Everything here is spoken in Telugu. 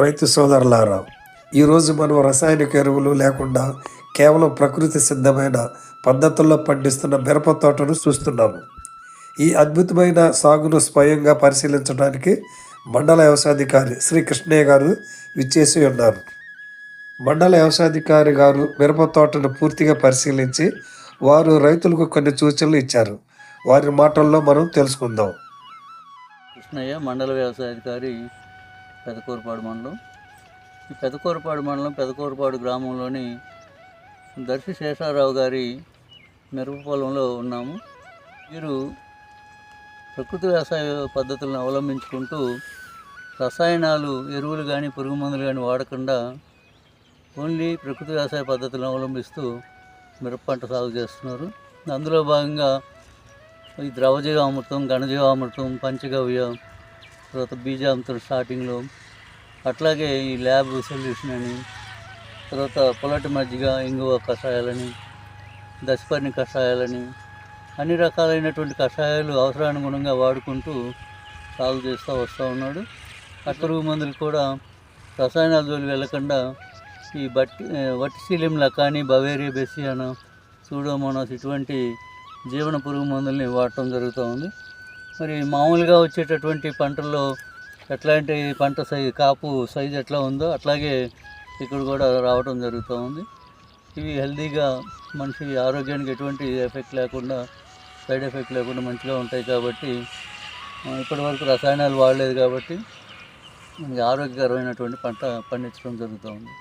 రైతు సోదరులారా, ఈరోజు మనం రసాయనిక ఎరువులు లేకుండా కేవలం ప్రకృతి సిద్ధమైన పద్ధతుల్లో పండిస్తున్న మిరప తోటను చూస్తున్నాము. ఈ అద్భుతమైన సాగును స్వయంగా పరిశీలించడానికి మండల వ్యవసాయాధికారి శ్రీ కృష్ణయ్య గారు విచ్చేసి ఉన్నారు. మండల వ్యవసాయాధికారి గారు మిరప తోటను పూర్తిగా పరిశీలించి వారు రైతులకు కొన్ని సూచనలు ఇచ్చారు. వారి మాటల్లో మనం తెలుసుకుందాం. కృష్ణయ్య, మండల వ్యవసాయాధికారి, పెదకూరుపాడు మండలం. ఈ పెదకూరుపాడు మండలం పెదకూరుపాడు గ్రామంలోని దర్శి శేషారావు గారి మిరప పొలంలో ఉన్నాము. వీరు ప్రకృతి వ్యవసాయ పద్ధతులను అవలంబించుకుంటూ రసాయనాలు, ఎరువులు కానీ పురుగు మందులు కానీ వాడకుండా ఓన్లీ ప్రకృతి వ్యవసాయ పద్ధతులను అవలంబిస్తూ మిరప పంట సాగు చేస్తున్నారు. అందులో భాగంగా ఈ ద్రవజీవామృతం, ఘనజీవామృతం, పంచగవ్య, తర్వాత బీజామృతం స్టార్టింగ్లో, అట్లాగే ఈ ల్యాబ్ సొల్యూషన్ అని, తర్వాత పొలటి మజ్జిగ, ఇంగువ కషాయాలని, దశపర్ణి కషాయాలని, అన్ని రకాలైనటువంటి కషాయాలు అవసరానుగుణంగా వాడుకుంటూ సాగు చేస్తూ వస్తూ ఉన్నాడు. పురుగు మందులు కూడా రసాయనాల జోలి వెళ్ళకుండా ఈ వట్టిసీలియం లకాని, బవేరియా బెసియానా, సూడోమోనాస్ ఇటువంటి జీవన పురుగు మందుల్ని వాడటం జరుగుతూ ఉంది. మరి మామూలుగా వచ్చేటటువంటి పంటల్లో ఎట్లాంటి పంట కాపు సైజు ఎట్లా ఉందో అట్లాగే ఇక్కడ కూడా రావడం జరుగుతూ ఉంది. ఇవి హెల్తీగా మనిషి ఆరోగ్యానికి ఎటువంటి ఎఫెక్ట్ లేకుండా, సైడ్ ఎఫెక్ట్ లేకుండా మంచిగా ఉంటాయి. కాబట్టి ఇప్పటివరకు రసాయనాలు వాడలేదు కాబట్టి ఆరోగ్యకరమైనటువంటి పంట పండించడం జరుగుతూ ఉంది.